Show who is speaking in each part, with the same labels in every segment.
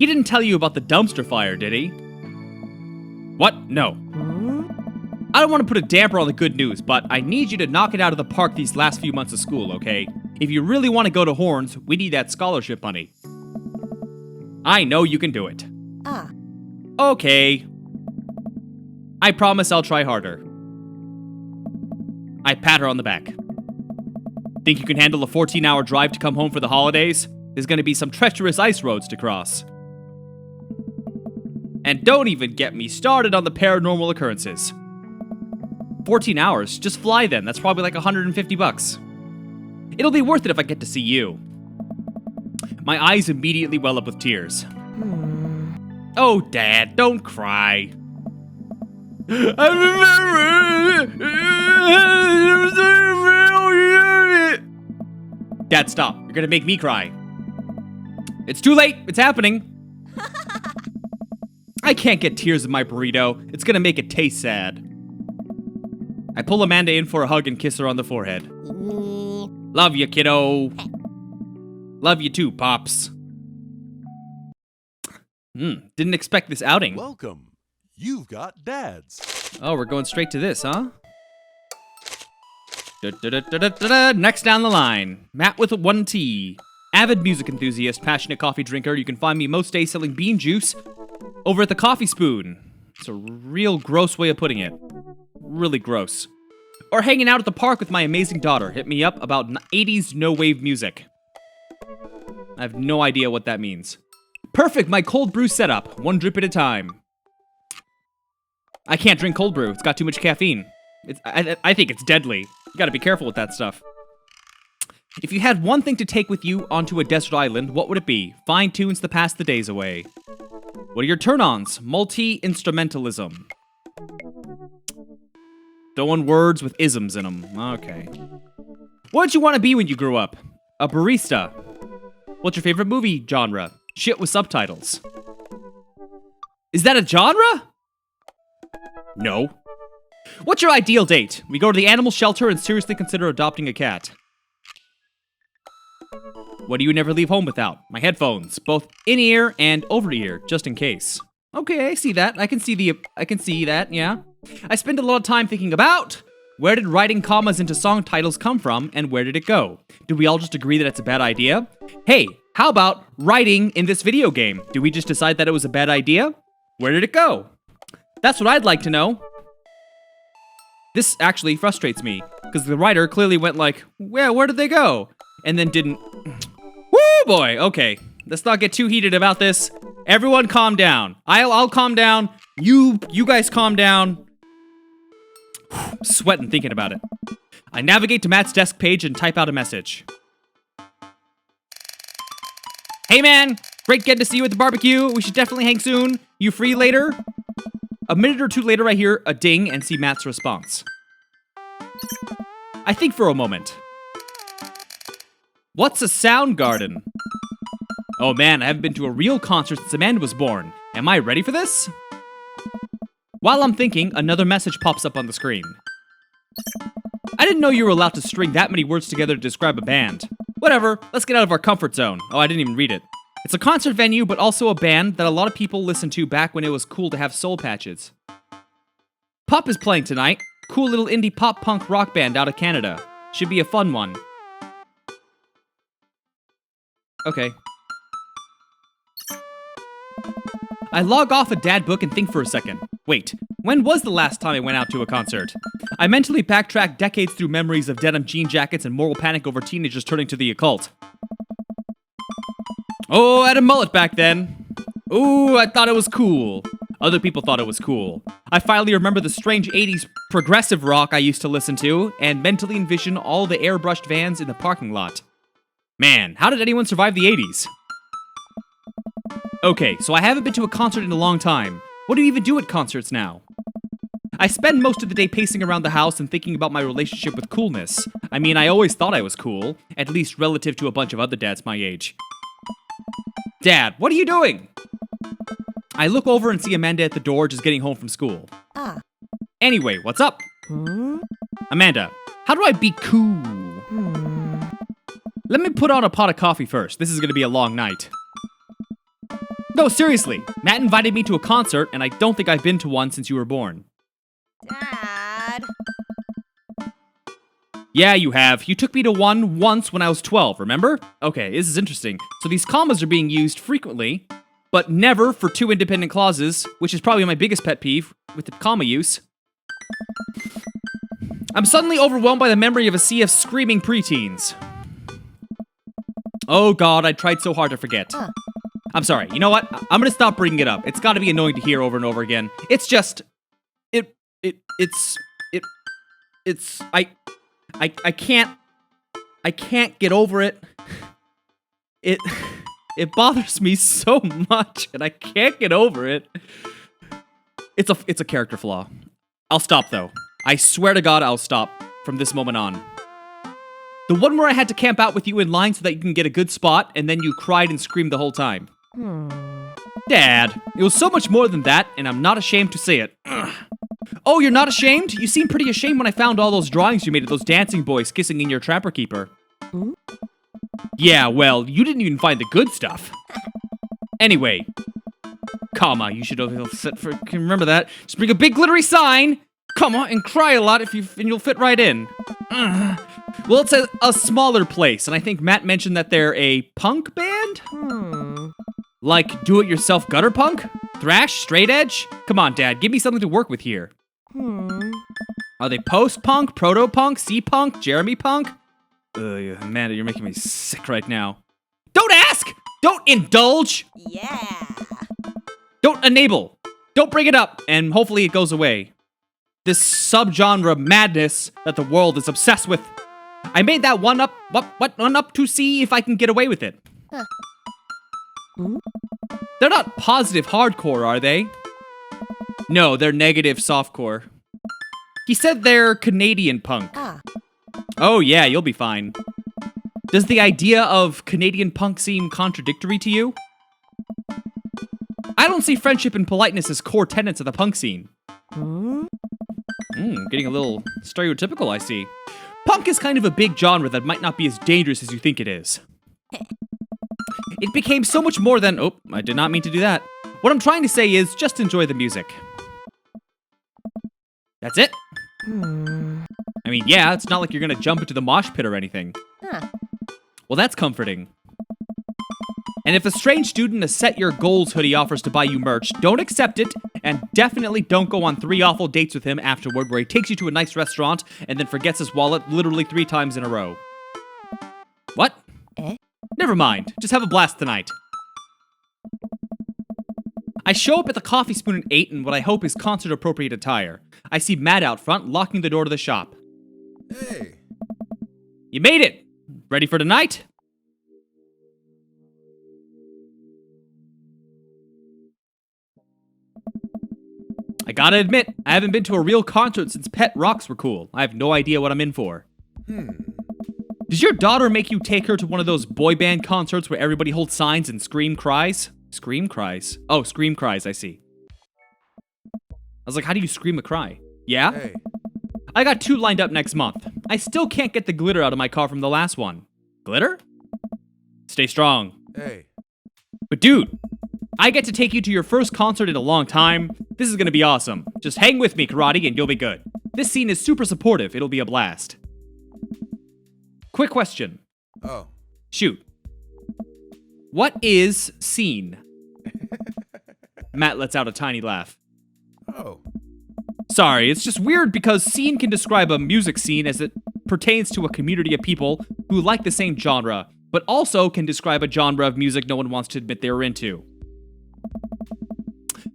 Speaker 1: He didn't tell you about the dumpster fire, did he? What? No. I don't want to put a damper on the good news, but I need you to knock it out of the park these last few months of school, okay? If you really want to go to Horns, we need that scholarship money. I know you can do it. Okay. I promise I'll try harder. I pat her on the back. Think you can handle a 14-hour drive to come home for the holidays? There's gonna be some treacherous ice roads to cross. And don't even get me started on the paranormal occurrences. 14 hours? Just fly then. That's probably like $150. It'll be worth it if I get to see you. My eyes immediately well up with tears. Oh, Dad, don't cry. Dad, stop. You're gonna make me cry. It's too late. It's happening. I can't get tears in my burrito. It's gonna make it taste sad. I pull Amanda in for a hug and kiss her on the forehead. Love you, kiddo. Love you too, Pops. Didn't expect this outing.
Speaker 2: Welcome. You've got dads.
Speaker 1: Oh, we're going straight to this, huh? Next down the line, Matt with a 1T. Avid music enthusiast, passionate coffee drinker. You can find me most days selling bean juice over at the Coffee Spoon. It's a real gross way of putting it. Really gross. Or hanging out at the park with my amazing daughter. Hit me up about 80s no-wave music. I have no idea what that means. Perfect, my cold brew setup. One drip at a time. I can't drink cold brew. It's got too much caffeine. I think it's deadly. You gotta be careful with that stuff. If you had one thing to take with you onto a desert island, what would it be? Fine tunes to pass the days away. What are your turn-ons? Multi-instrumentalism. Throwing words with isms in them. Okay. What did you want to be when you grew up? A barista. What's your favorite movie genre? Shit with subtitles. Is that a genre? No. What's your ideal date? We go to the animal shelter and seriously consider adopting a cat. What do you never leave home without? My headphones, both in-ear and over-ear, just in case. Okay, I see that. I can see that, yeah. I spend a lot of time thinking about where did writing commas into song titles come from and where did it go? Did we all just agree that it's a bad idea? Hey, how about writing in this video game? Did we just decide that it was a bad idea? Where did it go? That's what I'd like to know. This actually frustrates me, because the writer clearly went like, well, where did they go? And then didn't. Woo, boy, okay. Let's not get too heated about this. Everyone calm down. I'll calm down. You guys calm down. Sweating thinking about it. I navigate to Matt's desk page and type out a message. Hey man, great getting to see you at the barbecue. We should definitely hang soon. You free later? A minute or two later, I hear a ding and see Matt's response. I think for a moment. What's a sound garden? Oh man, I haven't been to a real concert since Amanda was born. Am I ready for this? While I'm thinking, another message pops up on the screen. I didn't know you were allowed to string that many words together to describe a band. Whatever, let's get out of our comfort zone. Oh, I didn't even read it. It's a concert venue, but also a band that a lot of people listened to back when it was cool to have soul patches. Pop is playing tonight. Cool little indie pop-punk rock band out of Canada. Should be a fun one. Okay. I log off a dad book and think for a second. Wait, when was the last time I went out to a concert? I mentally backtrack decades through memories of denim jean jackets and moral panic over teenagers turning to the occult. Oh, I had a mullet back then. Ooh, I thought it was cool. Other people thought it was cool. I finally remember the strange 80s progressive rock I used to listen to and mentally envision all the airbrushed vans in the parking lot. Man, how did anyone survive the 80s? Okay, so I haven't been to a concert in a long time. What do you even do at concerts now? I spend most of the day pacing around the house and thinking about my relationship with coolness. I mean, I always thought I was cool, at least relative to a bunch of other dads my age. Dad, what are you doing? I look over and see Amanda at the door just getting home from school. Anyway, what's up? Amanda, how do I be cool? Let me put on a pot of coffee first. This is gonna be a long night. No, seriously. Matt invited me to a concert, and I don't think I've been to one since you were born.
Speaker 3: Dad.
Speaker 1: Yeah, you have. You took me to one once when I was 12, remember? Okay, this is interesting. So these commas are being used frequently, but never for two independent clauses, which is probably my biggest pet peeve with the comma use. I'm suddenly overwhelmed by the memory of a sea of screaming preteens. Oh god, I tried so hard to forget. I'm sorry, you know what? I'm gonna stop bringing it up. It's gotta be annoying to hear over and over again. It's just... I can't get over it. It bothers me so much, and I can't get over it. It's a character flaw. I'll stop though. I swear to God I'll stop from this moment on. The one where I had to camp out with you in line so that you can get a good spot, and then you cried and screamed the whole time. Dad, it was so much more than that, and I'm not ashamed to say it. Ugh. Oh, you're not ashamed? You seemed pretty ashamed when I found all those drawings you made of those dancing boys kissing in your Trapper Keeper. Yeah, well, you didn't even find the good stuff. Anyway, comma, you should have set for, can remember that. Just bring a big glittery sign, comma, and cry a lot and you'll fit right in. Well, it's a smaller place, and I think Matt mentioned that they're a punk band? Like do-it-yourself gutter punk? Thrash? Straight edge? Come on, Dad, give me something to work with here. Are they post-punk, proto-punk, C-punk, Jeremy punk? Amanda, you're making me sick right now. Don't ask! Don't indulge!
Speaker 3: Yeah.
Speaker 1: Don't enable! Don't bring it up, and hopefully it goes away. This subgenre madness that the world is obsessed with. I made that one up to see if I can get away with it. They're not positive hardcore, are they? No, they're negative softcore. He said they're Canadian punk. Oh yeah, you'll be fine. Does the idea of Canadian punk seem contradictory to you? I don't see friendship and politeness as core tenets of the punk scene. Getting a little stereotypical, I see. Punk is kind of a big genre that might not be as dangerous as you think it is. It became so much more than... Oh, I did not mean to do that. What I'm trying to say is just enjoy the music. That's it? I mean, yeah, it's not like you're gonna jump into the mosh pit or anything. Well, that's comforting. And if a strange student in a Set Your Goals hoodie offers to buy you merch, don't accept it, and definitely don't go on 3 awful dates with him afterward where he takes you to a nice restaurant and then forgets his wallet literally 3 times in a row. What? Never mind. Just have a blast tonight. I show up at the Coffee Spoon at 8 in what I hope is concert-appropriate attire. I see Matt out front, locking the door to the shop.
Speaker 2: Hey.
Speaker 1: You made it! Ready for tonight? I gotta admit, I haven't been to a real concert since Pet Rocks were cool. I have no idea what I'm in for. Does your daughter make you take her to one of those boy band concerts where everybody holds signs and scream cries? Scream cries? Oh, scream cries, I see. I was like, how do you scream a cry? Yeah?
Speaker 2: Hey.
Speaker 1: I got 2 lined up next month. I still can't get the glitter out of my car from the last one. Glitter? Stay strong.
Speaker 2: Hey.
Speaker 1: But dude, I get to take you to your first concert in a long time. This is gonna be awesome. Just hang with me, Karate, and you'll be good. This scene is super supportive. It'll be a blast. Quick question.
Speaker 2: Oh.
Speaker 1: Shoot. What is scene? Matt lets out a tiny laugh.
Speaker 2: Oh.
Speaker 1: Sorry, it's just weird because scene can describe a music scene as it pertains to a community of people who like the same genre, but also can describe a genre of music no one wants to admit they were into.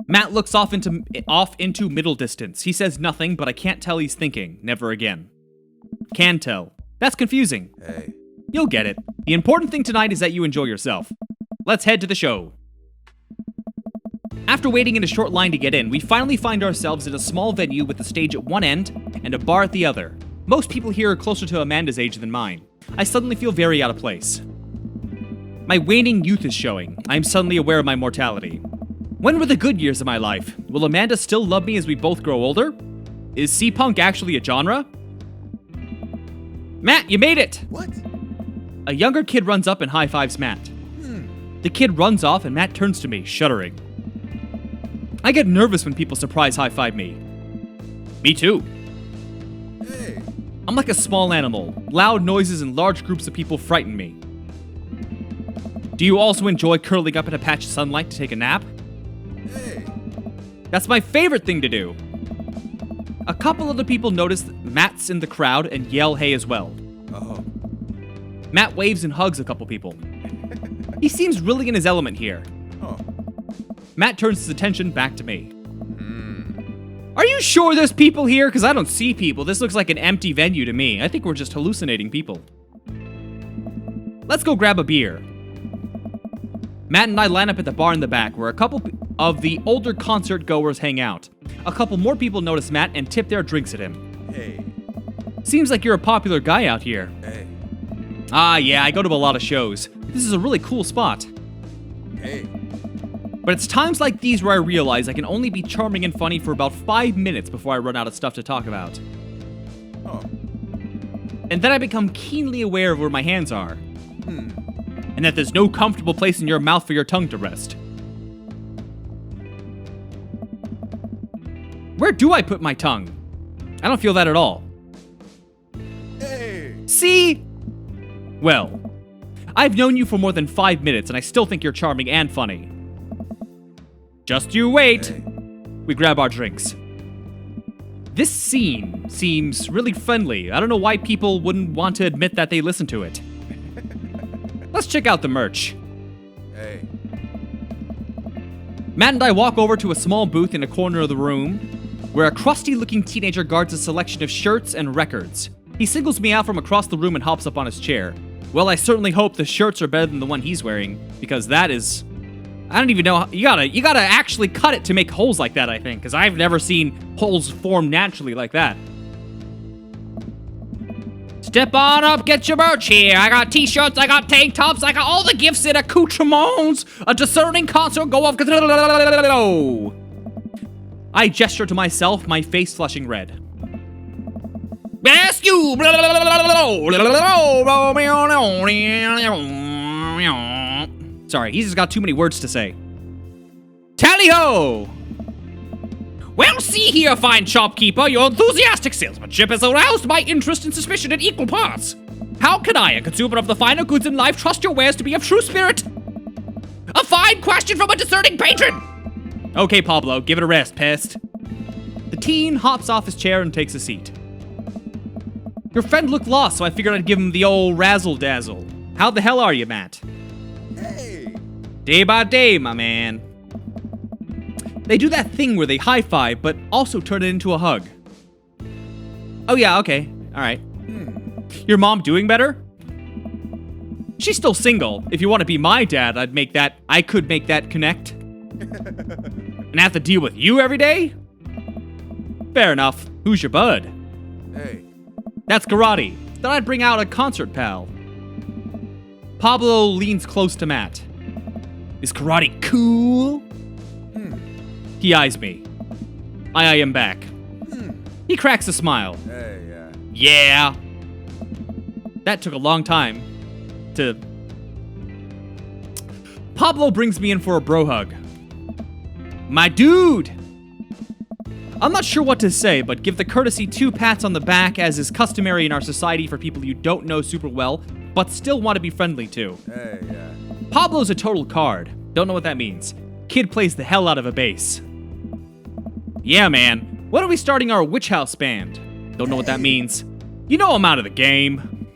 Speaker 1: Matt looks off into middle distance. He says nothing, but I can't tell he's thinking. Never again. Can tell. That's confusing.
Speaker 2: Hey.
Speaker 1: You'll get it. The important thing tonight is that you enjoy yourself. Let's head to the show. After waiting in a short line to get in, we finally find ourselves in a small venue with a stage at one end and a bar at the other. Most people here are closer to Amanda's age than mine. I suddenly feel very out of place. My waning youth is showing. I am suddenly aware of my mortality. When were the good years of my life? Will Amanda still love me as we both grow older? Is C-punk actually a genre? Matt, you made it!
Speaker 2: What?
Speaker 1: A younger kid runs up and high-fives Matt. The kid runs off and Matt turns to me, shuddering. I get nervous when people surprise high-five me. Me too.
Speaker 2: Hey.
Speaker 1: I'm like a small animal. Loud noises and large groups of people frighten me. Do you also enjoy curling up in a patch of sunlight to take a nap?
Speaker 2: Hey.
Speaker 1: That's my favorite thing to do. A couple of the people notice that Matt's in the crowd and yell hey as well.
Speaker 2: Oh.
Speaker 1: Matt waves and hugs a couple people. He seems really in his element here.
Speaker 2: Oh.
Speaker 1: Matt turns his attention back to me. Are you sure there's people here? Because I don't see people. This looks like an empty venue to me. I think we're just hallucinating people. Let's go grab a beer. Matt and I line up at the bar in the back where a couple of the older concert goers hang out. A couple more people notice Matt and tip their drinks at him.
Speaker 2: Hey.
Speaker 1: Seems like you're a popular guy out here.
Speaker 2: Hey.
Speaker 1: Ah, yeah, I go to a lot of shows. This is a really cool spot.
Speaker 2: Hey.
Speaker 1: But it's times like these where I realize I can only be charming and funny for about 5 minutes before I run out of stuff to talk about.
Speaker 2: Oh.
Speaker 1: And then I become keenly aware of where my hands are.
Speaker 2: Hmm.
Speaker 1: And that there's no comfortable place in your mouth for your tongue to rest. Where do I put my tongue? I don't feel that at all.
Speaker 2: Hey.
Speaker 1: See? Well, I've known you for more than 5 minutes and I still think you're charming and funny. Just you wait.
Speaker 2: Hey.
Speaker 1: We grab our drinks. This scene seems really friendly. I don't know why people wouldn't want to admit that they listen to it. Let's check out the merch.
Speaker 2: Hey.
Speaker 1: Matt and I walk over to a small booth in a corner of the room where a crusty-looking teenager guards a selection of shirts and records. He singles me out from across the room and hops up on his chair. Well, I certainly hope the shirts are better than the one he's wearing, because that is... I don't even know how... You gotta actually cut it to make holes like that, I think, because I've never seen holes form naturally like that. Step on up, get your merch here. I got t-shirts, I got tank tops, I got all the gifts and accoutrements. A discerning concert go off. I gesture to myself, my face flushing red. Ask you. Sorry, he's just got too many words to say. Tally-ho! Well, see here, fine shopkeeper, your enthusiastic salesmanship has aroused my interest and suspicion in equal parts. How can I, a consumer of the finer goods in life, trust your wares to be of true spirit? A fine question from a discerning patron! Okay, Pablo, give it a rest, pest. The teen hops off his chair and takes a seat. Your friend looked lost, so I figured I'd give him the old razzle-dazzle. How the hell are you, Matt?
Speaker 2: Hey.
Speaker 1: Day by day, my man. They do that thing where they high-five, but also turn it into a hug. Oh yeah, okay. Alright. Your mom doing better? She's still single. If you want to be my dad, I could make that connect. And have to deal with you every day? Fair enough. Who's your bud?
Speaker 2: Hey.
Speaker 1: That's Karate. Thought I'd bring out a concert pal. Pablo leans close to Matt. Is Karate cool? He eyes me. I eye him back. He cracks a smile.
Speaker 2: Hey, yeah.
Speaker 1: Yeah. That took a long time to... Pablo brings me in for a bro hug. My dude! I'm not sure what to say, but give the courtesy 2 pats on the back as is customary in our society for people you don't know super well, but still want to be friendly to.
Speaker 2: Hey, yeah.
Speaker 1: Pablo's a total card. Don't know what that means. Kid plays the hell out of a bass. Yeah, man. When are we starting our Witch House band? Don't know what that means. You know I'm out of the game.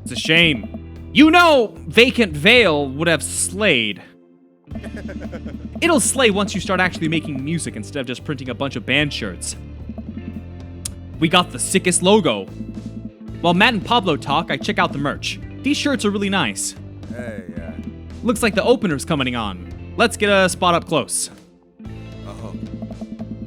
Speaker 1: It's a shame. You know Vacant Veil would have slayed. It'll slay once you start actually making music instead of just printing a bunch of band shirts. We got the sickest logo. While Matt and Pablo talk, I check out the merch. These shirts are really nice.
Speaker 2: Hey, yeah.
Speaker 1: Looks like the opener's coming on. Let's get a spot up close.
Speaker 2: Oh.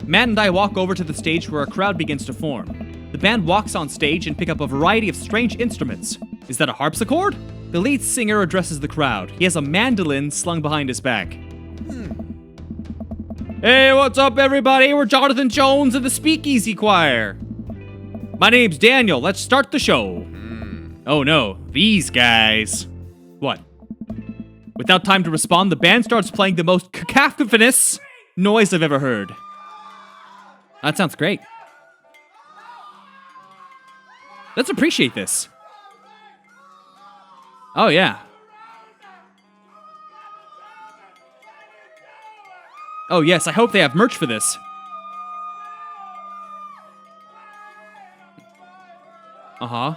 Speaker 1: Matt and I walk over to the stage where a crowd begins to form. The band walks on stage and pick up a variety of strange instruments. Is that a harpsichord? The lead singer addresses the crowd. He has a mandolin slung behind his back. Hey, what's up, everybody? We're Jonathan Jones and the Speakeasy Choir. My name's Daniel. Let's start the show. Oh no, these guys. What? Without time to respond, the band starts playing the most cacophonous noise I've ever heard. That sounds great. Let's appreciate this. Oh, yeah. Oh, yes, I hope they have merch for this. Uh-huh.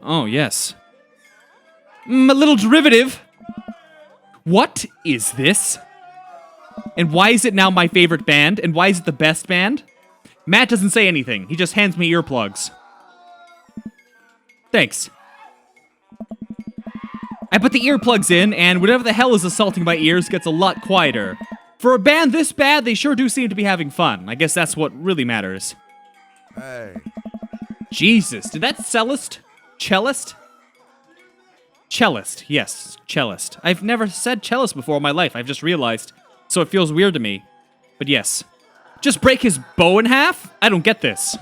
Speaker 1: Oh, yes. A little derivative. What is this? And why is it now my favorite band? And why is it the best band? Matt doesn't say anything. He just hands me earplugs. Thanks. I put the earplugs in, and whatever the hell is assaulting my ears gets a lot quieter. For a band this bad, they sure do seem to be having fun. I guess that's what really matters.
Speaker 2: Hey.
Speaker 1: Jesus, did that cellist? Cellist? Cellist, yes, cellist. I've never said cellist before in my life, I've just realized. So it feels weird to me. But yes. Just break his bow in half? I don't get this.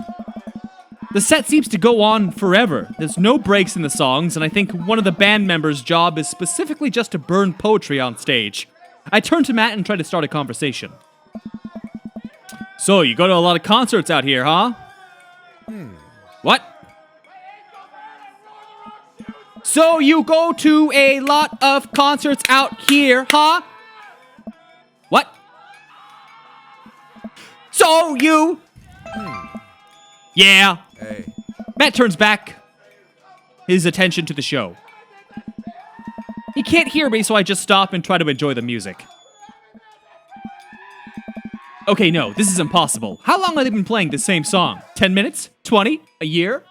Speaker 1: The set seems to go on forever. There's no breaks in the songs, and I think one of the band members' job is specifically just to burn poetry on stage. I turn to Matt and try to start a conversation. So, you go to a lot of concerts out here, huh? What? So you go to a lot of concerts out here, huh? What? So you... Yeah.
Speaker 2: Hey.
Speaker 1: Matt turns back his attention to the show. He can't hear me, so I just stop and try to enjoy the music. Okay, no, this is impossible. How long have they been playing the same song? 10 minutes? 20? A year?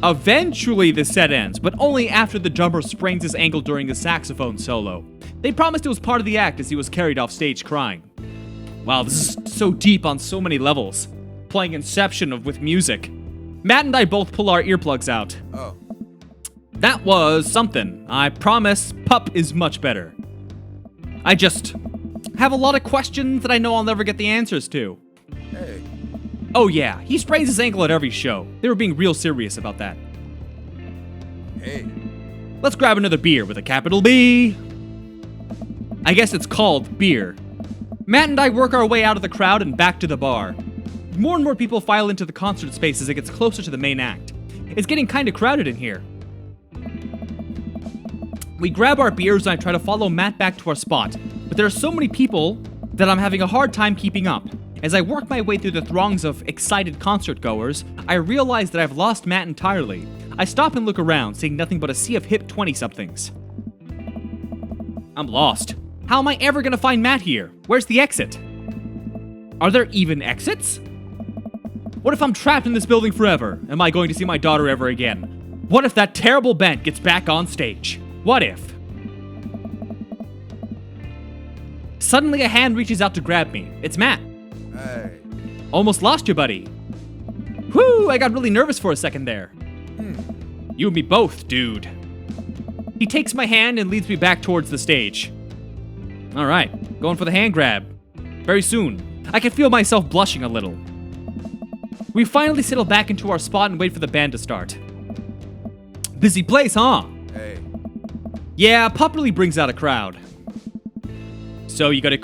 Speaker 1: Eventually, the set ends, but only after the drummer sprains his ankle during a saxophone solo. They promised it was part of the act as he was carried off stage crying. Wow, this is so deep on so many levels. Playing Inception with music. Matt and I both pull our earplugs out.
Speaker 2: Oh.
Speaker 1: That was something. I promise, Pup is much better. I just have a lot of questions that I know I'll never get the answers to.
Speaker 2: Hey.
Speaker 1: Oh yeah, he sprains his ankle at every show. They were being real serious about that.
Speaker 2: Hey.
Speaker 1: Let's grab another beer with a capital B. I guess it's called beer. Matt and I work our way out of the crowd and back to the bar. More and more people file into the concert space as it gets closer to the main act. It's getting kinda crowded in here. We grab our beers and I try to follow Matt back to our spot, but there are so many people that I'm having a hard time keeping up. As I work my way through the throngs of excited concert goers, I realize that I've lost Matt entirely. I stop and look around, seeing nothing but a sea of hip 20-somethings. I'm lost. How am I ever gonna find Matt here? Where's the exit? Are there even exits? What if I'm trapped in this building forever? Am I going to see my daughter ever again? What if that terrible band gets back on stage? What if? Suddenly a hand reaches out to grab me. It's Matt.
Speaker 2: Hey.
Speaker 1: Almost lost you, buddy. Whew, I got really nervous for a second there. You and me both, dude. He takes my hand and leads me back towards the stage. Alright, going for the hand grab. Very soon. I can feel myself blushing a little. We finally settle back into our spot and wait for the band to start. Busy place, huh?
Speaker 2: Hey.
Speaker 1: Yeah, Pup really brings out a crowd. So you go to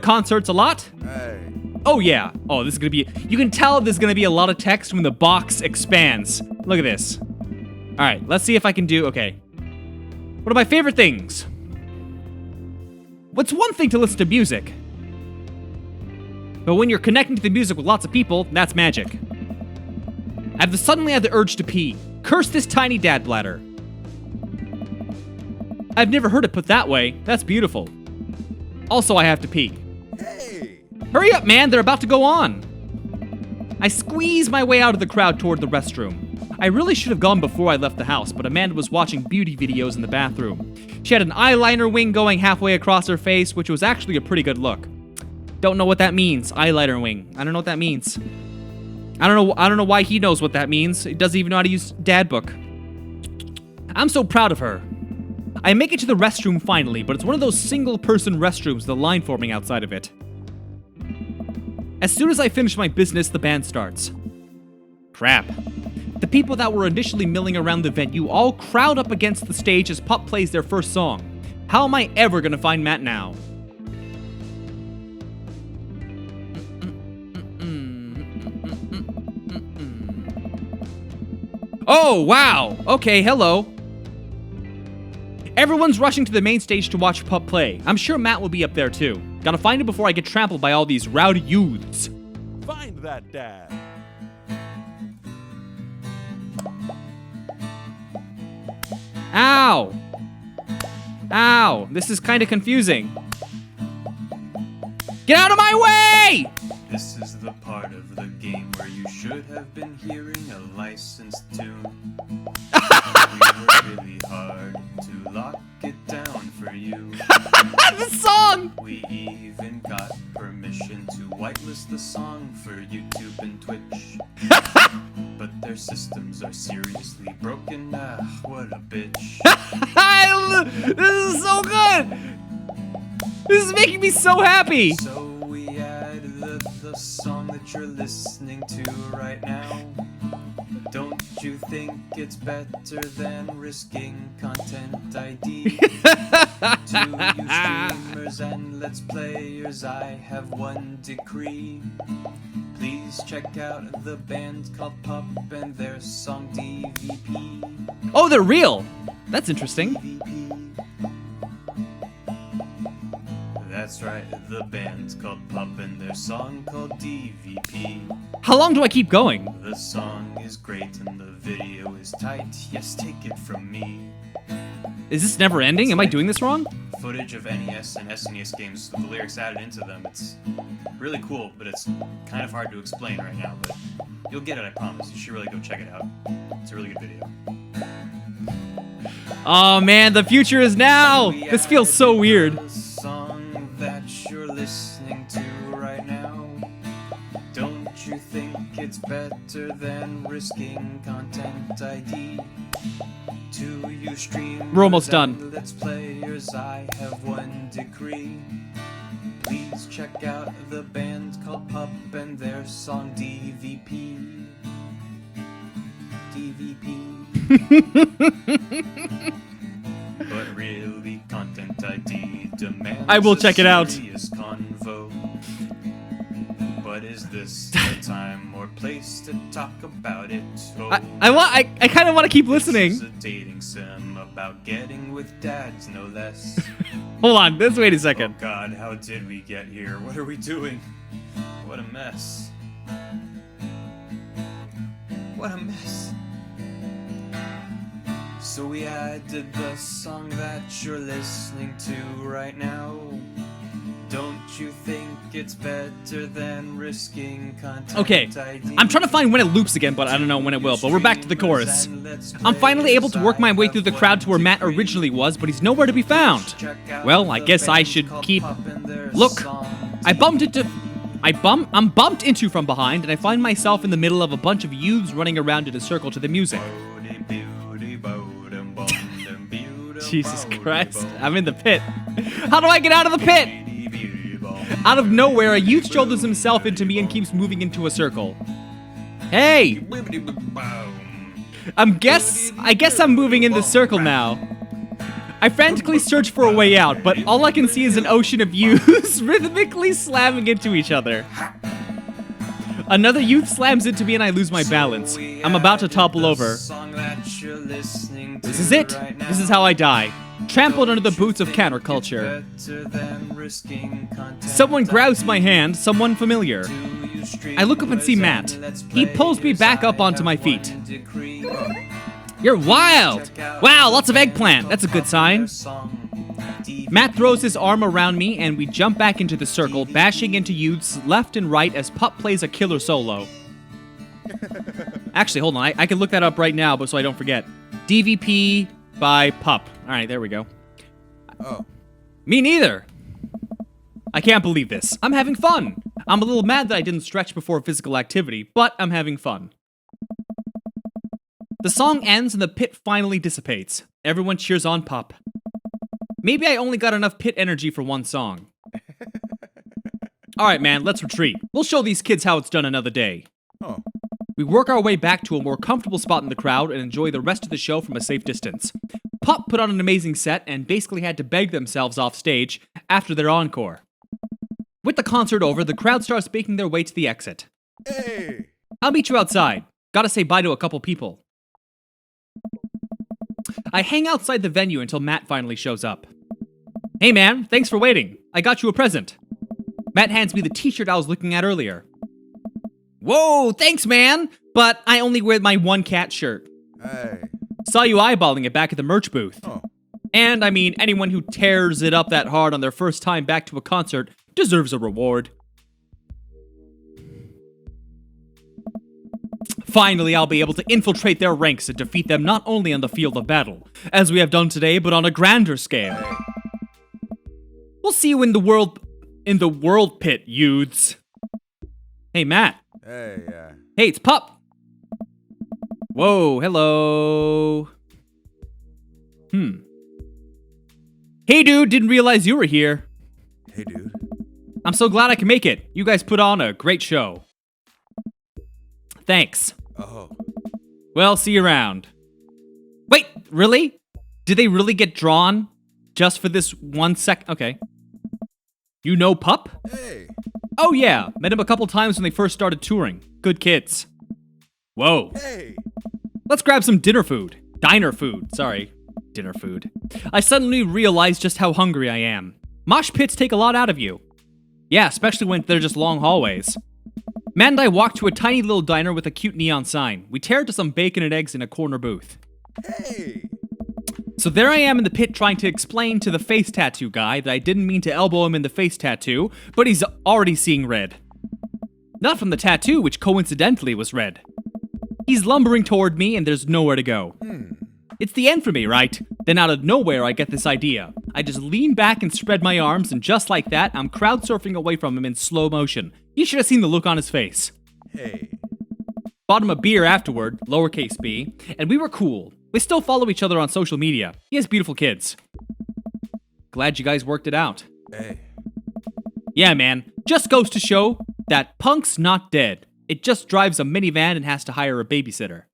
Speaker 1: concerts a lot?
Speaker 2: Hey.
Speaker 1: Oh yeah. Oh, this is gonna be. You can tell there's gonna be a lot of text when the box expands. Look at this. All right, let's see if I can do. Okay. One of my favorite things. What's one thing to listen to music? But when you're connecting to the music with lots of people, that's magic. Suddenly had the urge to pee. Curse this tiny dad bladder. I've never heard it put that way. That's beautiful. Also, I have to pee.
Speaker 2: Hey.
Speaker 1: Hurry up, man, they're about to go on. I squeeze my way out of the crowd toward the restroom. I really should have gone before I left the house, but Amanda was watching beauty videos in the bathroom. She had an eyeliner wing going halfway across her face, which was actually a pretty good look. Don't know what that means, eyeliner wing. I don't know what that means. I don't know why he knows what that means. He doesn't even know how to use dad book. I'm so proud of her. I make it to the restroom finally, but it's one of those single-person restrooms, the line forming outside of it. As soon as I finish my business, the band starts. Crap. The people that were initially milling around the venue all crowd up against the stage as Pup plays their first song. How am I ever gonna find Matt now? Oh, wow! Okay, hello. Everyone's rushing to the main stage to watch Pup play. I'm sure Matt will be up there too. Gotta find him before I get trampled by all these rowdy youths.
Speaker 2: Find that dad.
Speaker 1: Ow! Ow! This is kind of confusing. Get out of my way!
Speaker 4: This is the part of the game where you should have been hearing a licensed tune. We worked really hard to lock it down for you.
Speaker 1: The song!
Speaker 4: We even got permission to whitelist the song for YouTube and Twitch. But their systems are seriously broken. Ah, what a bitch.
Speaker 1: This is so good! This is making me so happy!
Speaker 4: So we added the song that you're listening to right now. Don't you think it's better than risking content ID? To you streamers and let's players, I have one decree. Please check out the band called Pup and their song DVP.
Speaker 1: Oh, they're real! That's interesting.
Speaker 4: DVP. That's right, the band's called Pup and their song called DVP.
Speaker 1: How long do I keep going?
Speaker 4: The song is great and the video is tight. Yes, take it from me.
Speaker 1: Is this never ending? Am I doing this wrong?
Speaker 4: Footage of NES and SNES games with the lyrics added into them. It's really cool, but it's kind of hard to explain right now, but you'll get it, I promise. You should really go check it out. It's a really good video.
Speaker 1: Oh man, the future is now! This feels so weird.
Speaker 4: The song that you're listening to right now. Don't you think it's better than risking content ID? To you streamers,
Speaker 1: We're almost done.
Speaker 4: and let's players, I have one decree. Please check out the band called Pup and their song DVP. DVP. But really, content ID demands
Speaker 1: I will check it out.
Speaker 4: serious convo. But is this the time or place to talk about it? Oh,
Speaker 1: I kind of want to keep listening.
Speaker 4: This is a dating sim about getting with dads, no less.
Speaker 1: Hold on, let's wait a
Speaker 4: Oh
Speaker 1: second.
Speaker 4: God, how did we get here? What are we doing? What a mess. What a mess. So we added the song that you're listening to right now. Don't you think it's better than risking content
Speaker 1: Okay,
Speaker 4: ID?
Speaker 1: I'm trying to find when it loops again, but I don't know when it will. But we're back to the chorus. I'm finally able to work my way through the crowd to where Matt originally was, but he's nowhere to be found. Well, I guess I should keep... Look, I'm bumped into from behind, and I find myself in the middle of a bunch of youths running around in a circle to the music. Jesus Christ, I'm in the pit. How do I get out of the pit? Out of nowhere, a youth shoulders himself into me and keeps moving into a circle. Hey! I guess I'm moving in the circle now. I frantically search for a way out, but all I can see is an ocean of youths rhythmically slamming into each other. Another youth slams into me and I lose my balance. I'm about to topple over. This is it. This is how I die. Trampled under the boots of counterculture. Someone grabs my hand, someone familiar. I look up and see Matt. He pulls me back up onto my feet. You're wild! Wow, lots of eggplant. That's a good sign. Matt throws his arm around me and we jump back into the circle, bashing into youths left and right as Pup plays a killer solo. Actually, hold on. I can look that up right now, but so I don't forget. DVP by Pup. All right, there we go.
Speaker 2: Oh.
Speaker 1: Me neither. I can't believe this. I'm having fun. I'm a little mad that I didn't stretch before physical activity, but I'm having fun. The song ends and the pit finally dissipates. Everyone cheers on Pup. Maybe I only got enough pit energy for one song. All right, man, let's retreat. We'll show these kids how it's done another day.
Speaker 2: Oh.
Speaker 1: We work our way back to a more comfortable spot in the crowd and enjoy the rest of the show from a safe distance. Pop put on an amazing set and basically had to beg themselves off stage after their encore. With the concert over, the crowd starts making their way to the exit.
Speaker 2: Hey!
Speaker 1: I'll meet you outside. Gotta say bye to a couple people. I hang outside the venue until Matt finally shows up. Hey man, thanks for waiting. I got you a present. Matt hands me the t-shirt I was looking at earlier. Whoa, thanks man, but I only wear my one cat shirt.
Speaker 2: Hey.
Speaker 1: Saw you eyeballing it back at the merch booth.
Speaker 2: Oh.
Speaker 1: And I mean, anyone who tears it up that hard on their first time back to a concert deserves a reward. Finally, I'll be able to infiltrate their ranks and defeat them not only on the field of battle, as we have done today, but on a grander scale. We'll see you in the world pit, youths. Hey, Matt.
Speaker 2: Hey,
Speaker 1: Hey, it's Pup. Whoa, hello. Hey, dude, didn't realize you were here.
Speaker 2: Hey, dude.
Speaker 1: I'm so glad I can make it. You guys put on a great show. Thanks.
Speaker 2: Oh.
Speaker 1: Well, see you around. Wait, really? Did they really get drawn just for this 1 sec? Okay. You know Pup?
Speaker 2: Hey.
Speaker 1: Oh yeah, met him a couple times when they first started touring. Good kids. Whoa.
Speaker 2: Hey.
Speaker 1: Let's grab some dinner food. Dinner food, sorry. Dinner food. I suddenly realized just how hungry I am. Mosh pits take a lot out of you. Yeah, especially when they're just long hallways. Matt and I walked to a tiny little diner with a cute neon sign. We tear to some bacon and eggs in a corner booth.
Speaker 2: Hey.
Speaker 1: So there I am in the pit trying to explain to the face tattoo guy that I didn't mean to elbow him in the face tattoo, but he's already seeing red. Not from the tattoo, which coincidentally was red. He's lumbering toward me and there's nowhere to go. It's the end for me, right? Then out of nowhere I get this idea. I just lean back and spread my arms, and just like that, I'm crowd surfing away from him in slow motion. You should have seen the look on his face.
Speaker 2: Hey.
Speaker 1: Bought him a beer afterward, lowercase b, and we were cool. We still follow each other on social media. He has beautiful kids. Glad you guys worked it out.
Speaker 2: Hey.
Speaker 1: Yeah, man. Just goes to show that punk's not dead. It just drives a minivan and has to hire a babysitter.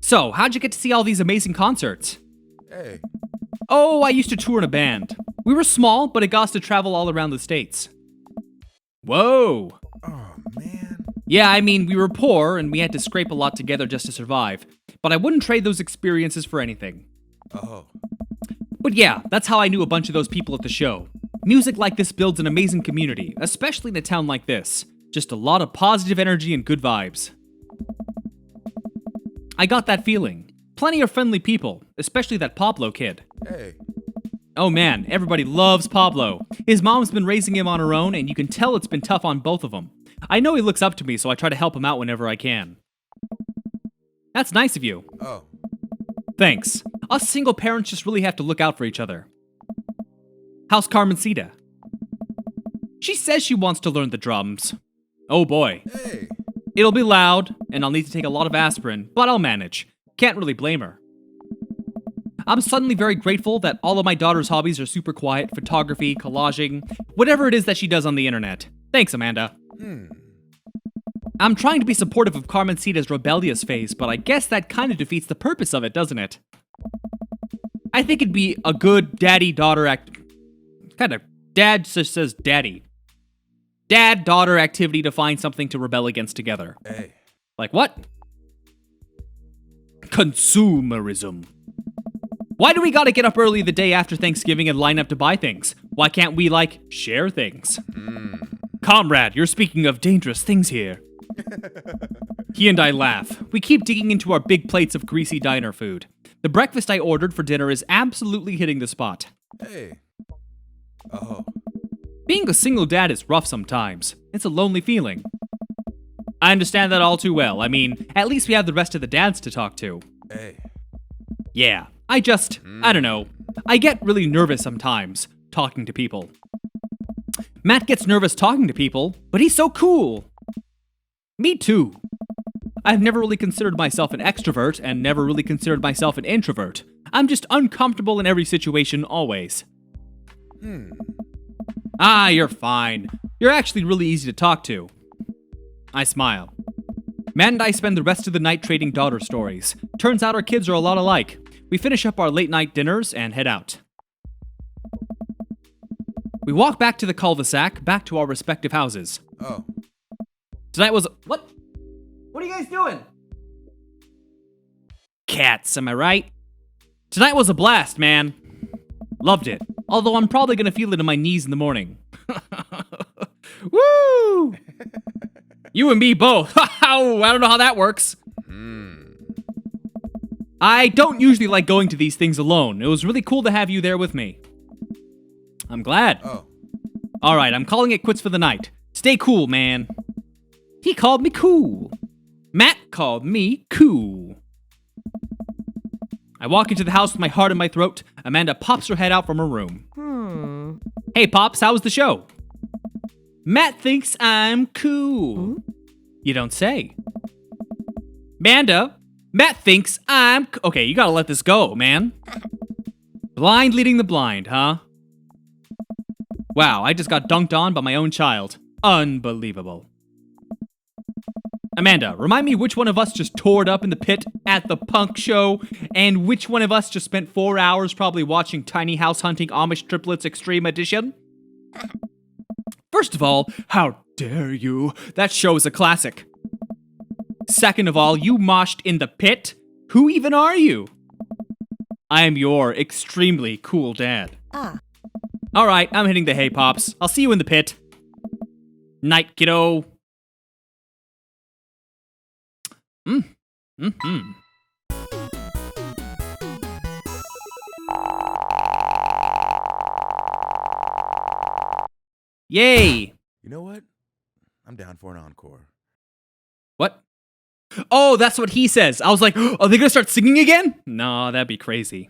Speaker 1: So, how'd you get to see all these amazing concerts?
Speaker 2: Hey.
Speaker 1: Oh, I used to tour in a band. We were small, but it got us to travel all around the States. Whoa.
Speaker 2: Oh, man.
Speaker 1: Yeah, I mean, we were poor and we had to scrape a lot together just to survive. But I wouldn't trade those experiences for anything.
Speaker 2: Oh.
Speaker 1: But yeah, that's how I knew a bunch of those people at the show. Music like this builds an amazing community, especially in a town like this. Just a lot of positive energy and good vibes. I got that feeling. Plenty of friendly people, especially that Pablo kid.
Speaker 2: Hey.
Speaker 1: Oh man, everybody loves Pablo. His mom's been raising him on her own, and you can tell it's been tough on both of them. I know he looks up to me, so I try to help him out whenever I can. That's nice of you.
Speaker 2: Oh.
Speaker 1: Thanks. Us single parents just really have to look out for each other. How's Carmencita? She says she wants to learn the drums. Oh boy.
Speaker 2: Hey.
Speaker 1: It'll be loud, and I'll need to take a lot of aspirin, but I'll manage. Can't really blame her. I'm suddenly very grateful that all of my daughter's hobbies are super quiet, photography, collaging, whatever it is that she does on the internet. Thanks, Amanda. I'm trying to be supportive of Carmencita's rebellious phase, but I guess that kind of defeats the purpose of it, doesn't it? I think it'd be a good daddy-daughter Dad just says daddy. Dad-daughter activity to find something to rebel against together.
Speaker 2: Hey.
Speaker 1: Like what? Consumerism. Why do we gotta get up early the day after Thanksgiving and line up to buy things? Why can't we, share things? Comrade, you're speaking of dangerous things here. He and I laugh. We keep digging into our big plates of greasy diner food. The breakfast I ordered for dinner is absolutely hitting the spot.
Speaker 2: Hey. Oh.
Speaker 1: Being a single dad is rough sometimes. It's a lonely feeling. I understand that all too well. I mean, at least we have the rest of the dads to talk to.
Speaker 2: Hey.
Speaker 1: Yeah, I don't know. I get really nervous sometimes, talking to people. Matt gets nervous talking to people, but he's so cool. Me too. I've never really considered myself an extrovert and never really considered myself an introvert. I'm just uncomfortable in every situation always. Ah, you're fine. You're actually really easy to talk to. I smile. Matt and I spend the rest of the night trading daughter stories. Turns out our kids are a lot alike. We finish up our late night dinners and head out. We walk back to the cul-de-sac, back to our respective houses.
Speaker 2: Oh.
Speaker 1: Tonight was... What? What are you guys doing? Cats, am I right? Tonight was a blast, man. Loved it. Although I'm probably gonna feel it in my knees in the morning. Woo! You and me both. I don't know how that works. I don't usually like going to these things alone. It was really cool to have you there with me. I'm glad.
Speaker 2: Oh.
Speaker 1: Alright, I'm calling it quits for the night. Stay cool, man. He called me cool. Matt called me cool. I walk into the house with my heart in my throat. Amanda pops her head out from her room. Hey, Pops, how was the show? Matt thinks I'm cool. You don't say. Amanda, Matt thinks I'm... Okay, you gotta let this go, man. Blind leading the blind, huh? Wow, I just got dunked on by my own child. Unbelievable. Amanda, remind me which one of us just tore it up in the pit at the punk show, and which one of us just spent 4 hours probably watching Tiny House Hunting Amish Triplets Extreme Edition? First of all, how dare you? That show is a classic. Second of all, you moshed in the pit? Who even are you? I am your extremely cool dad. Alright, I'm hitting the hay, Pops. I'll see you in the pit. Night, kiddo. Yay!
Speaker 2: You know what? I'm down for an encore.
Speaker 1: What? Oh, that's what he says. I was like, are they gonna start singing again? No, that'd be crazy.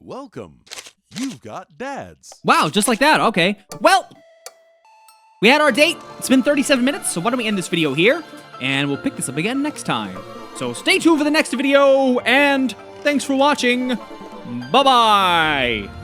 Speaker 5: Welcome. You've got dads.
Speaker 1: Wow, just like that. Okay. Well, we had our date. It's been 37 minutes, so why don't we end this video here? And we'll pick this up again next time. So stay tuned for the next video, and thanks for watching. Bye-bye.